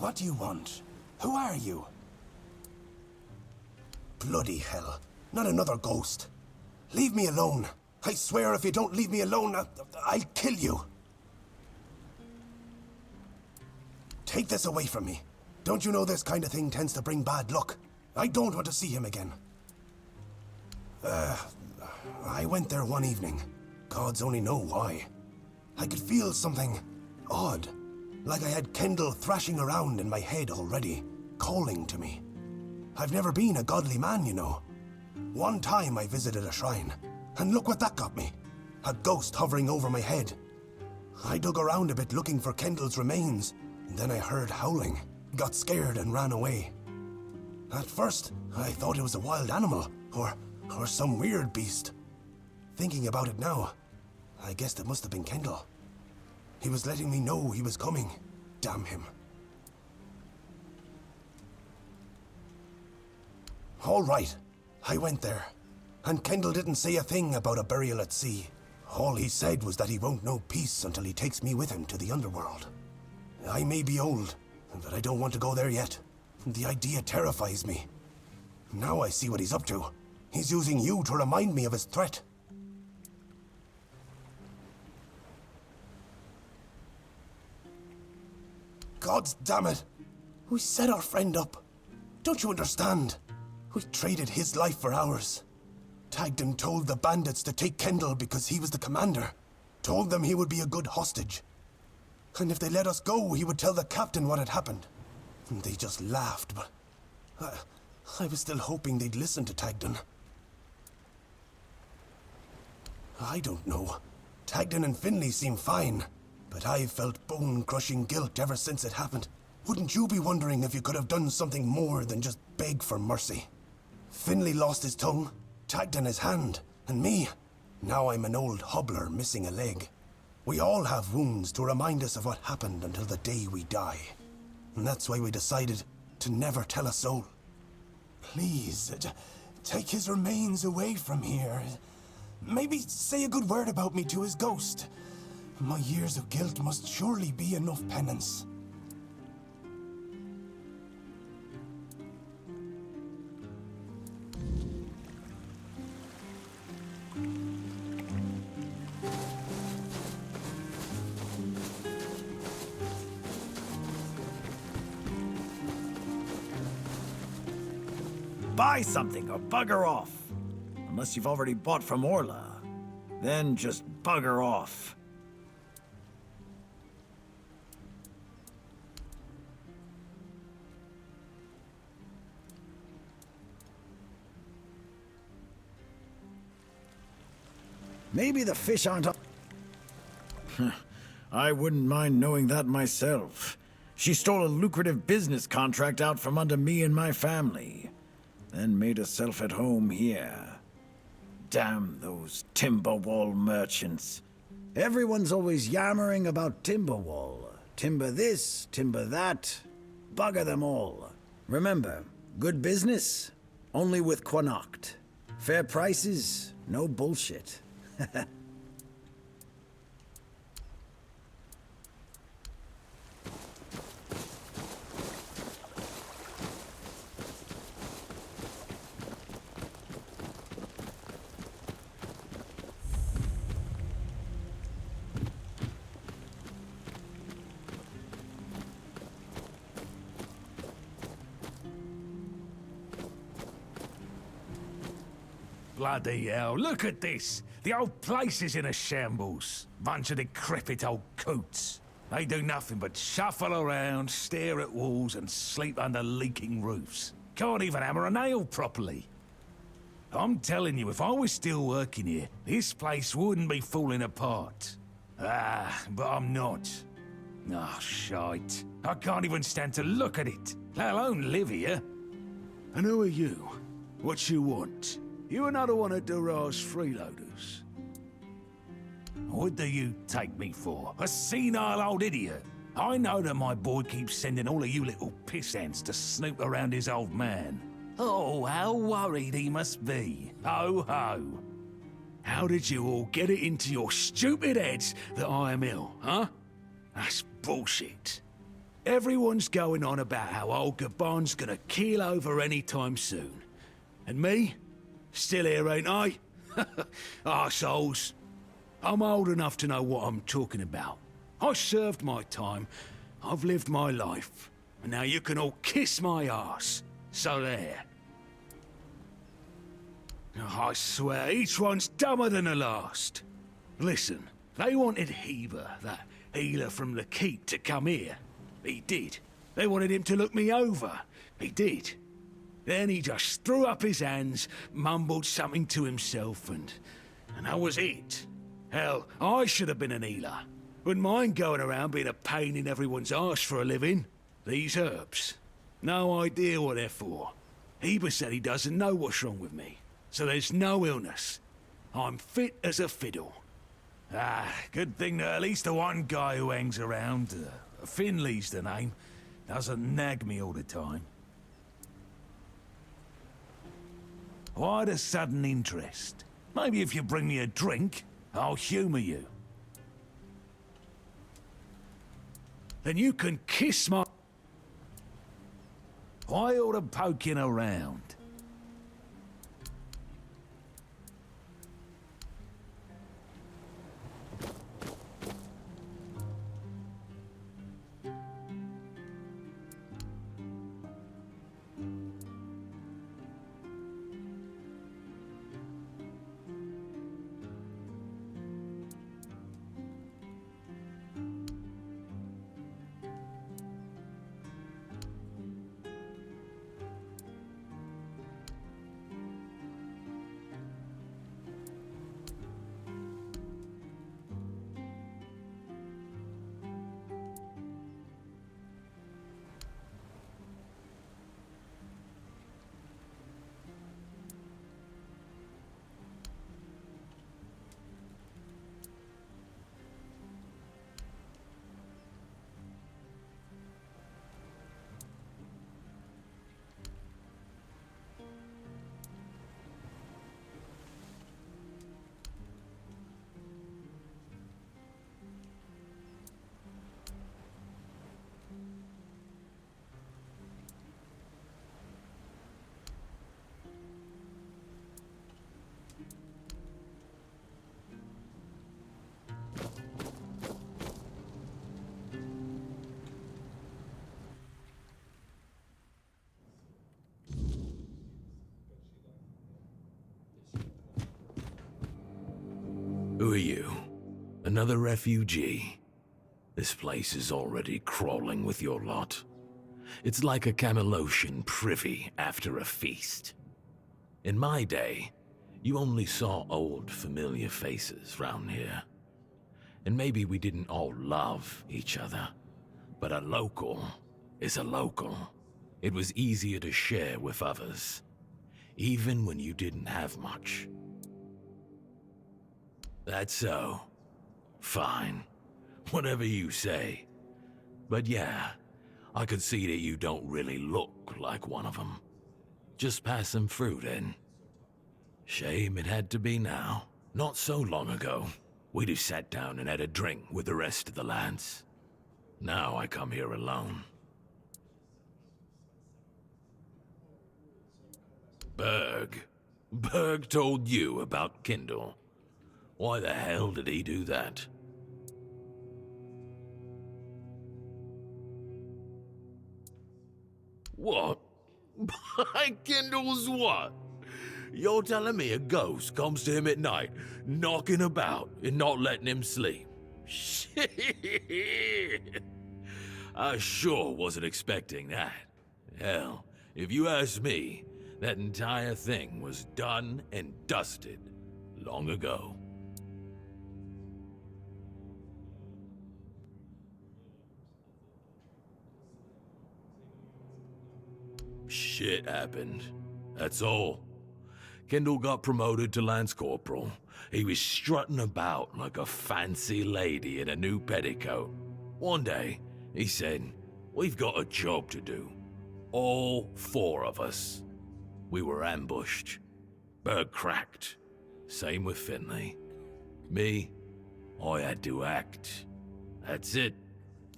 What do you want? Who are you? Bloody hell. Not another ghost. Leave me alone. I swear if you don't leave me alone, I'll kill you. Take this away from me. Don't you know this kind of thing tends to bring bad luck? I don't want to see him again. I went there one evening. Gods only know why. I could feel something odd. Like I had Kendall thrashing around in my head already, calling to me. I've never been a godly man, you know. One time I visited a shrine, and look what that got me. A ghost hovering over my head. I dug around a bit looking for Kendall's remains, and then I heard howling, got scared and ran away. At first, I thought it was a wild animal, or some weird beast. Thinking about it now, I guessed it must have been Kendall. He was letting me know he was coming. Damn him. All right, I went there. And Kendall didn't say a thing about a burial at sea. All he said was that he won't know peace until he takes me with him to the underworld. I may be old, but I don't want to go there yet. The idea terrifies me. Now I see what he's up to. He's using you to remind me of his threat. God damn it! We set our friend up. Don't you understand? We traded his life for ours. Tagden told the bandits to take Kendall because he was the commander. Told them he would be a good hostage. And if they let us go, he would tell the captain what had happened. And they just laughed, but I was still hoping they'd listen to Tagden. I don't know. Tagden and Finley seem fine, but I've felt bone-crushing guilt ever since it happened. Wouldn't you be wondering if you could have done something more than just beg for mercy? Finley lost his tongue, Tagden his hand, and me. Now I'm an old hobbler missing a leg. We all have wounds to remind us of what happened until the day we die. And that's why we decided to never tell a soul. Please, take his remains away from here. Maybe say a good word about me to his ghost. My years of guilt must surely be enough penance. Buy something or bugger off. Unless you've already bought from Orla. Then just bugger off. Maybe the fish aren't up. I wouldn't mind knowing that myself. She stole a lucrative business contract out from under me and my family, then made herself at home here. Damn those Timberwall merchants. Everyone's always yammering about Timberwall. Timber this, timber that. Bugger them all. Remember, good business, only with Connacht. Fair prices, no bullshit. Bloody hell, look at this! The whole place is in a shambles. Bunch of decrepit old coots. They do nothing but shuffle around, stare at walls, and sleep under leaking roofs. Can't even hammer a nail properly. I'm telling you, if I was still working here, this place wouldn't be falling apart. Ah, but I'm not. Ah, shite. I can't even stand to look at it, let alone live here. And who are you? What you want? You another one of Durar's freeloaders? What do you take me for? A senile old idiot? I know that my boy keeps sending all of you little pissants to snoop around his old man. Oh, how worried he must be. Ho ho. How did you all get it into your stupid heads that I am ill, huh? That's bullshit. Everyone's going on about how old Gabon's gonna keel over any time soon. And me? Still here, ain't I? Arseholes. I'm old enough to know what I'm talking about. I served my time. I've lived my life. And now you can all kiss my arse. So there. Oh, I swear, each one's dumber than the last. Listen, they wanted Heber, that healer from the keep, to come here. He did. They wanted him to look me over. He did. Then he just threw up his hands, mumbled something to himself, and that was it. Hell, I should have been an healer. Wouldn't mind going around being a pain in everyone's arse for a living. These herbs. No idea what they're for. Heber said he doesn't know what's wrong with me. So there's no illness. I'm fit as a fiddle. Good thing that at least the one guy who hangs around, Finley's the name, doesn't nag me all the time. Why the sudden interest? Maybe if you bring me a drink, I'll humor you. Then you can kiss my... Why all the poking around? Who are you? Another refugee? This place is already crawling with your lot. It's like a Camelosian privy after a feast. In my day, you only saw old familiar faces round here. And maybe we didn't all love each other, but a local is a local. It was easier to share with others, even when you didn't have much. That's so. Fine. Whatever you say. But yeah, I could see that you don't really look like one of them. Just pass them through then. Shame it had to be now. Not so long ago, we'd have sat down and had a drink with the rest of the lads. Now I come here alone. Berg told you about Kindle. Why the hell did he do that? What? By Kindle's what? You're telling me a ghost comes to him at night, knocking about and not letting him sleep? Shit! I sure wasn't expecting that. Hell, if you ask me, that entire thing was done and dusted long ago. Shit happened. That's all. Kendall got promoted to Lance Corporal. He was strutting about like a fancy lady in a new petticoat. One day, he said, "We've got a job to do. All four of us." We were ambushed. Berg cracked. Same with Finley. Me, I had to act. That's it.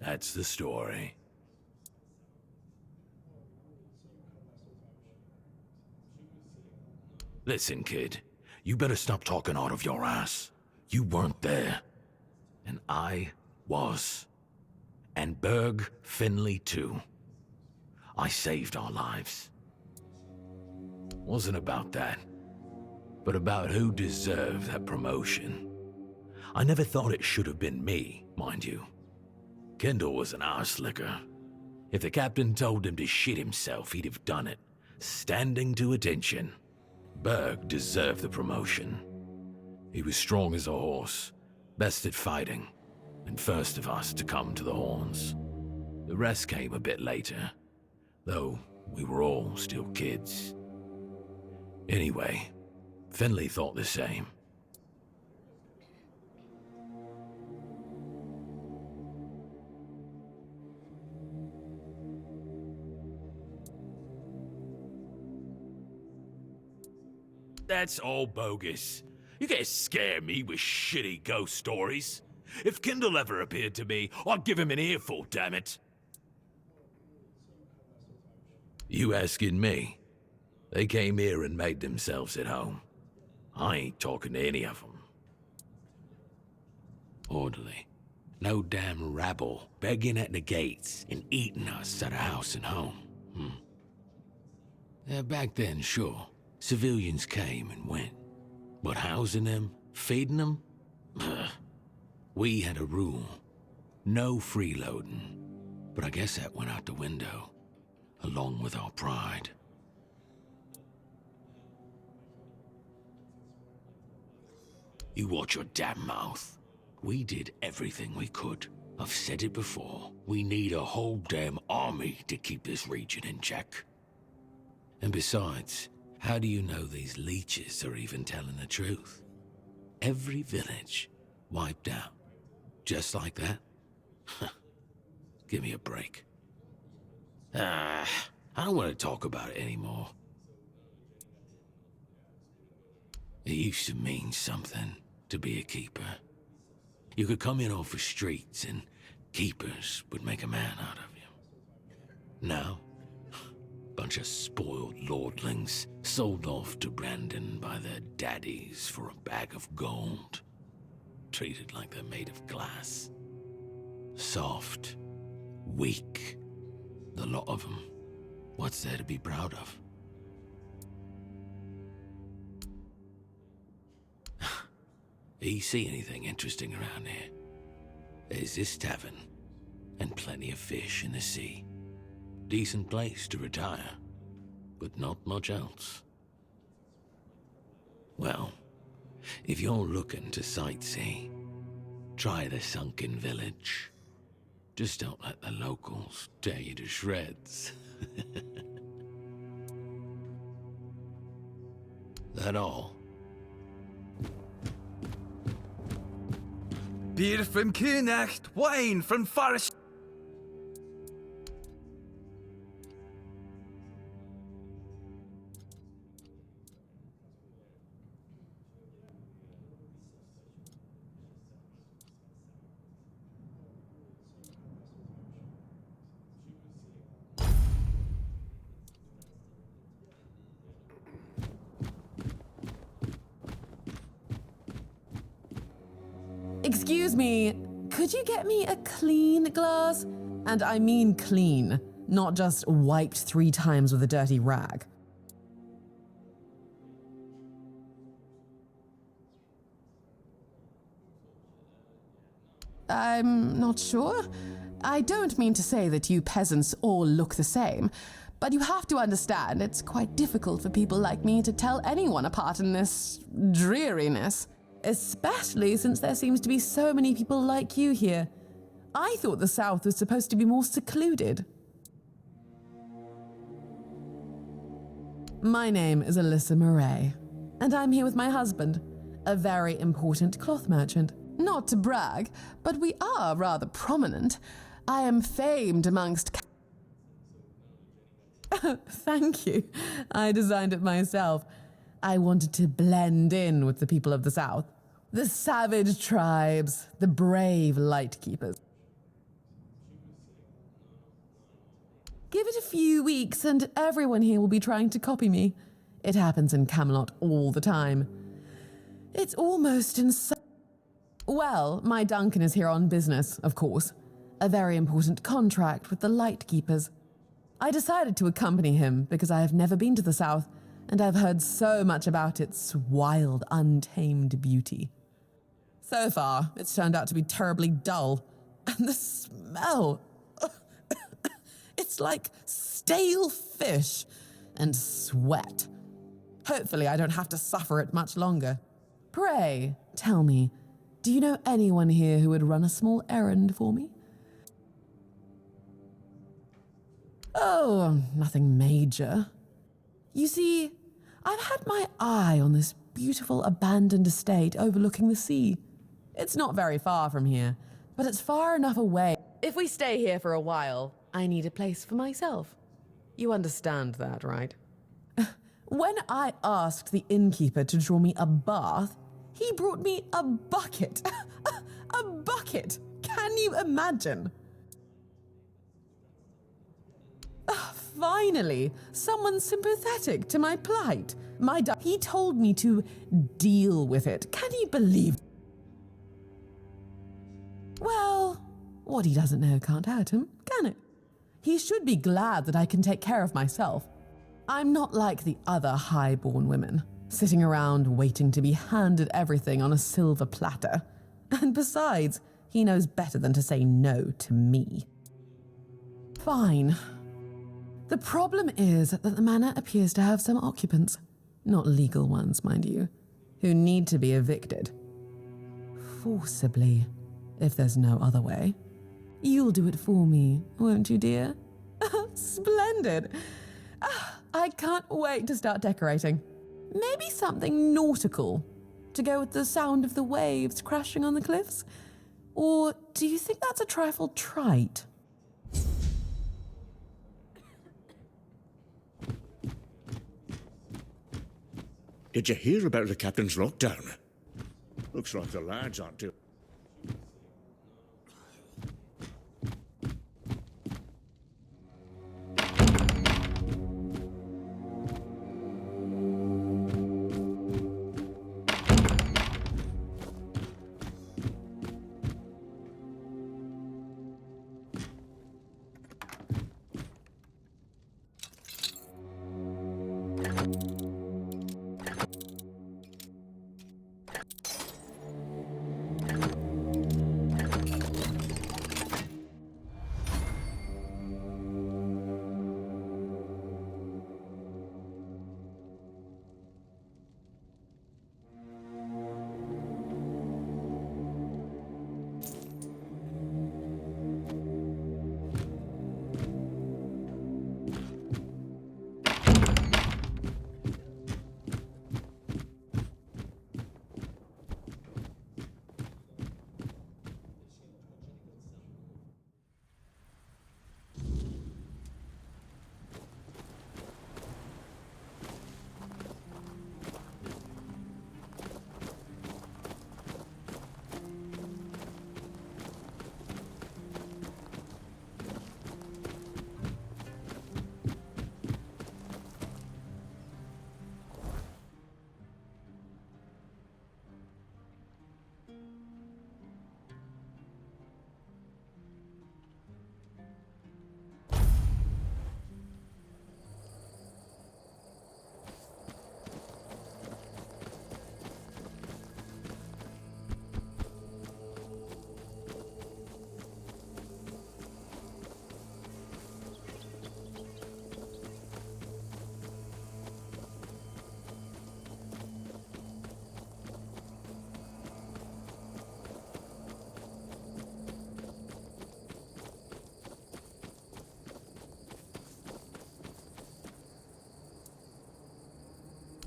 That's the story. Listen, kid. You better stop talking out of your ass. You weren't there. And I was. And Berg Finley too. I saved our lives. Wasn't about that, but about who deserved that promotion. I never thought it should have been me, mind you. Kendall was an arse licker. If the captain told him to shit himself, he'd have done it, standing to attention. Berg deserved the promotion. He was strong as a horse, best at fighting, and first of us to come to the horns. The rest came a bit later, though we were all still kids. Anyway, Finley thought the same. That's all bogus. You can't scare me with shitty ghost stories. If Kendall ever appeared to me, I'd give him an earful, damn it. You asking me? They came here and made themselves at home. I ain't talking to any of them. Orderly. No damn rabble begging at the gates and eating us at a house and home. Yeah, back then, sure. Civilians came and went. But housing them? Feeding them? We had a rule. No freeloading. But I guess that went out the window, along with our pride. You watch your damn mouth. We did everything we could. I've said it before. We need a whole damn army to keep this region in check. And besides, how do you know these leeches are even telling the truth? Every village wiped out. Just like that? Give me a break. I don't want to talk about it anymore. It used to mean something to be a keeper. You could come in off the streets and keepers would make a man out of you. Now, bunch of spoiled lordlings sold off to Brandon by their daddies for a bag of gold. Treated like they're made of glass. Soft. Weak. The lot of them. What's there to be proud of? You see anything interesting around here? There's this tavern, and plenty of fish in the sea. Decent place to retire, but not much else. Well, if you're looking to sightsee, try the sunken village. Just don't let the locals tear you to shreds. That all? Beer from König, wine from Forest. Excuse me, could you get me a clean glass? And I mean clean, not just wiped 3 times with a dirty rag. I'm not sure. I don't mean to say that you peasants all look the same, but you have to understand it's quite difficult for people like me to tell anyone apart in this dreariness. Especially since there seems to be so many people like you here. I thought the South was supposed to be more secluded. My name is Alyssa Murray, and I'm here with my husband, a very important cloth merchant. Not to brag, but we are rather prominent. I am famed amongst... Thank you. I designed it myself. I wanted to blend in with the people of the South. The savage tribes, the brave lightkeepers. Give it a few weeks and everyone here will be trying to copy me. It happens in Camelot all the time. It's almost insane. Well, my Duncan is here on business, of course. A very important contract with the Lightkeepers. I decided to accompany him because I have never been to the South, and I've heard so much about its wild, untamed beauty. So far, it's turned out to be terribly dull. And the smell... it's like stale fish and sweat. Hopefully I don't have to suffer it much longer. Pray, tell me, do you know anyone here who would run a small errand for me? Oh, nothing major. You see, I've had my eye on this beautiful abandoned estate overlooking the sea. It's not very far from here, but it's far enough away. If we stay here for a while, I need a place for myself. You understand that, right? When I asked the innkeeper to draw me a bath, he brought me a bucket. A bucket! Can you imagine? Finally, someone sympathetic to my plight. He told me to deal with it. Can you believe? Well, what he doesn't know can't hurt him, can it? He should be glad that I can take care of myself. I'm not like the other high-born women, sitting around waiting to be handed everything on a silver platter. And besides, he knows better than to say no to me. Fine. The problem is that the manor appears to have some occupants, not legal ones, mind you, who need to be evicted. Forcibly, if there's no other way. You'll do it for me, won't you, dear? Splendid. I can't wait to start decorating. Maybe something nautical, to go with the sound of the waves crashing on the cliffs? Or do you think that's a trifle trite? Did you hear about the captain's lockdown? Looks like the lads aren't too...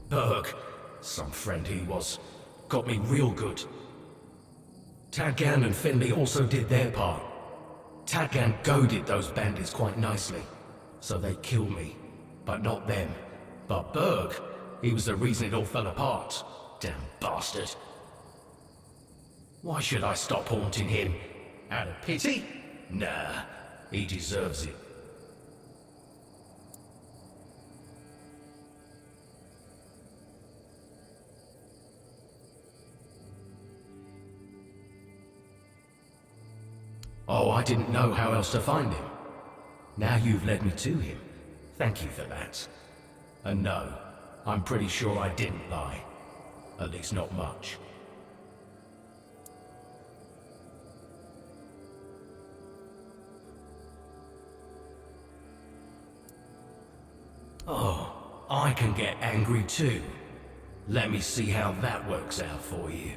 Berg, some friend he was, got me real good. Tadgan and Finley also did their part. Tadgan goaded those bandits quite nicely, so they killed me, but not them. But Berg, he was the reason it all fell apart. Damn bastard. Why should I stop haunting him? Out of pity? Nah, he deserves it. Oh, I didn't know how else to find him. Now you've led me to him. Thank you for that. And no, I'm pretty sure I didn't lie. At least not much. Oh, I can get angry too. Let me see how that works out for you.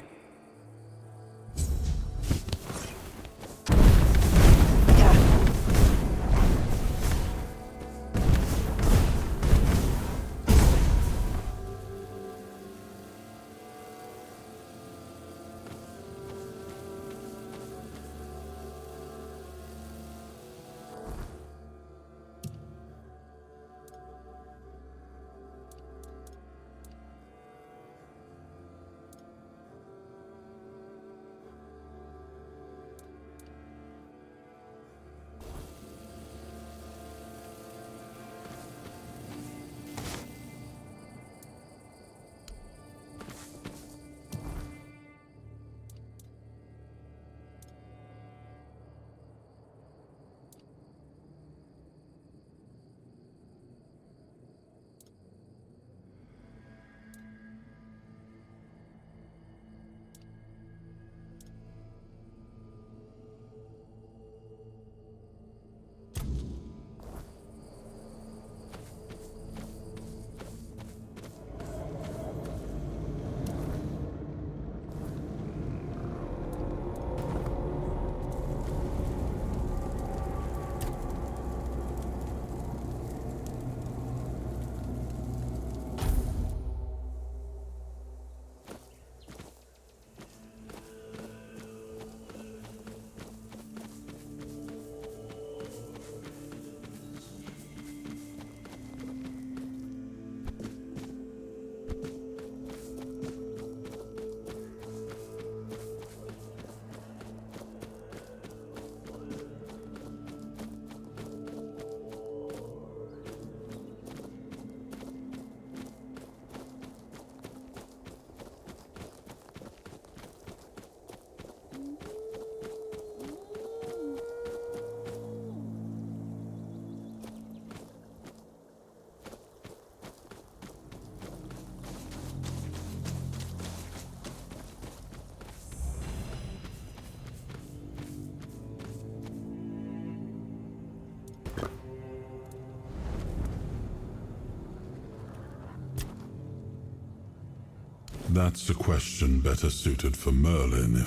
That's a question better suited for Merlin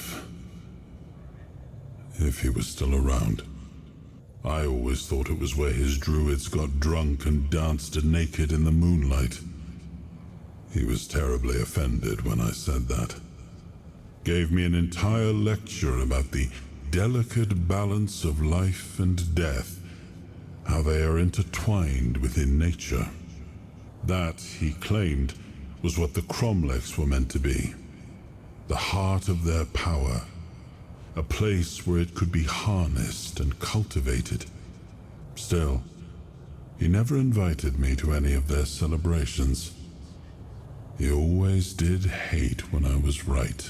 if he was still around. I always thought it was where his druids got drunk and danced naked in the moonlight. He was terribly offended when I said that. Gave me an entire lecture about the delicate balance of life and death, how they are intertwined within nature. That, he claimed, was what the Cromlechs were meant to be. The heart of their power. A place where it could be harnessed and cultivated. Still, he never invited me to any of their celebrations. He always did hate when I was right.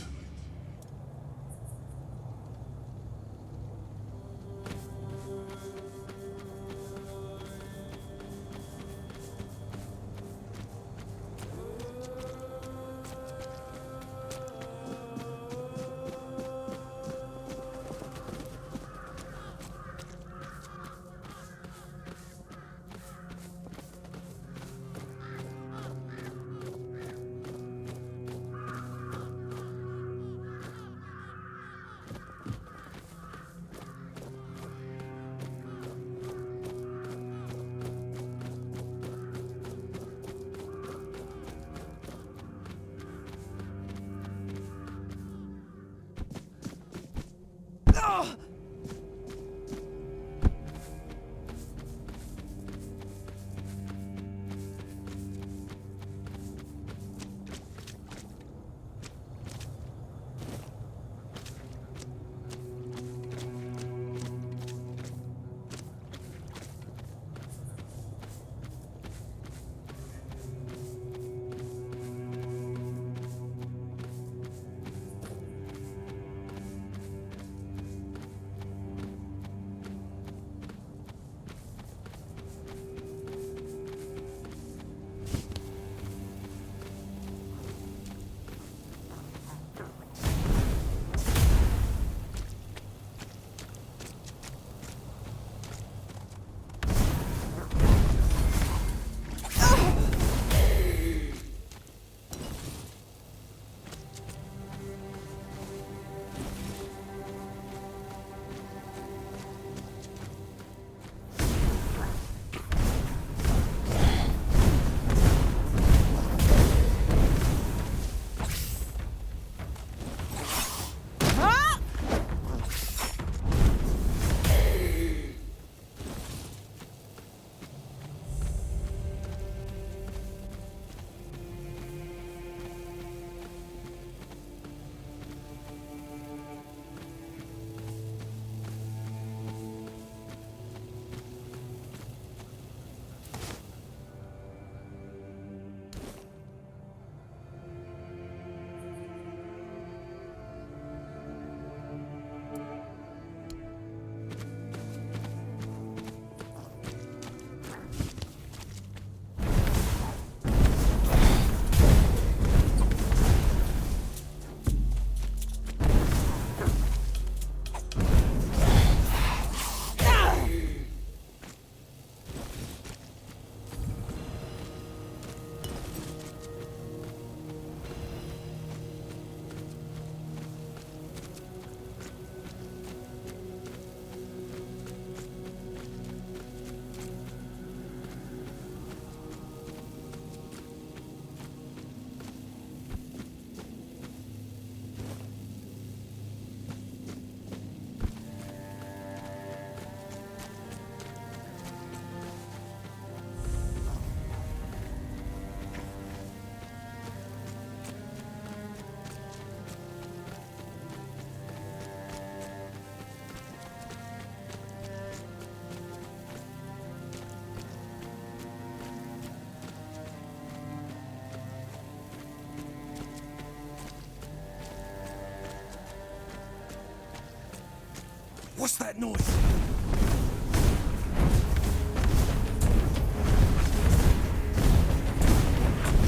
What's that noise?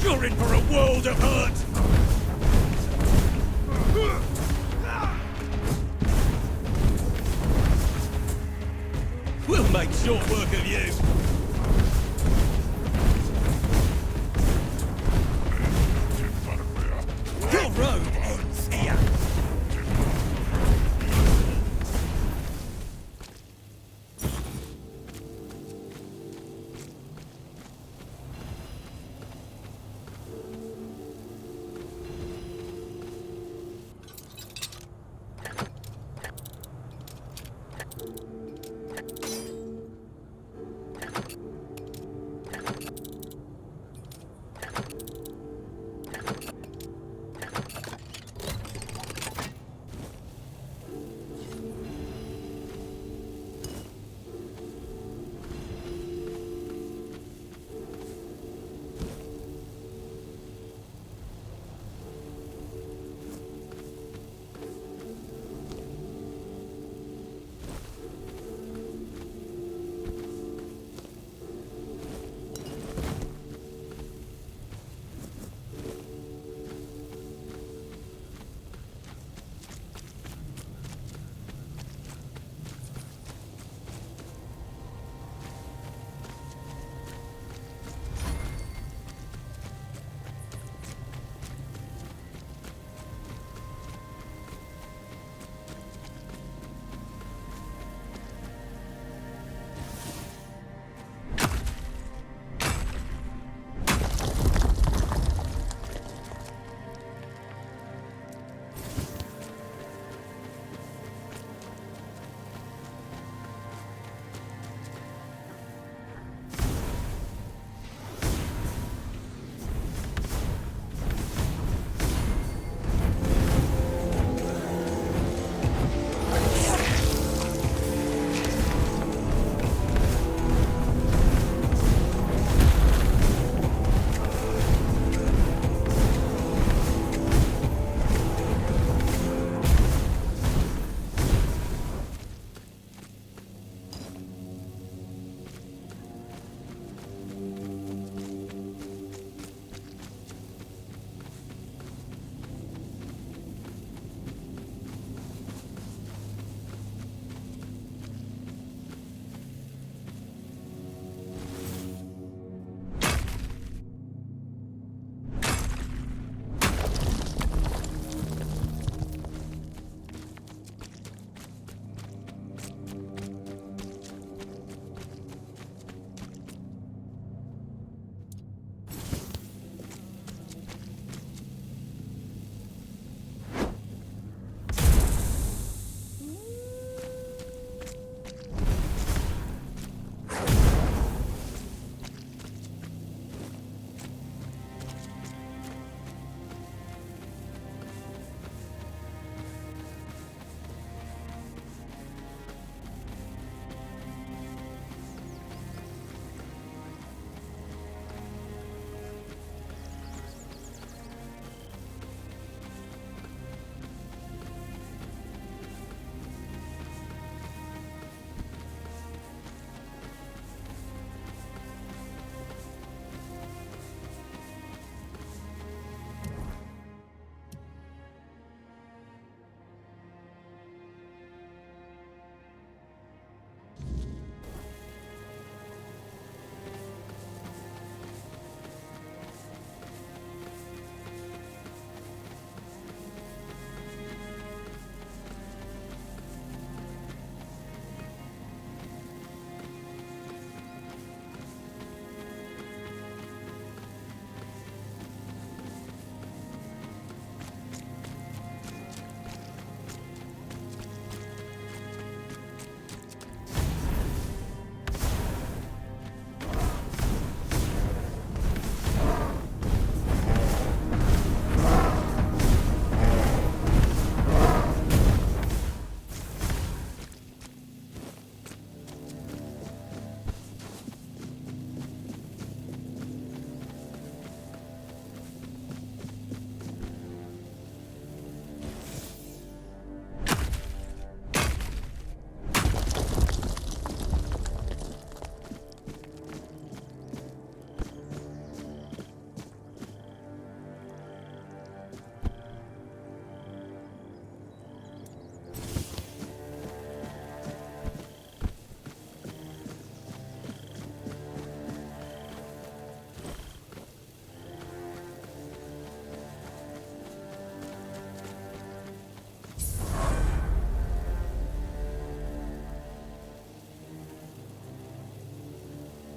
You're in for a world of hurt! We'll make short work of you!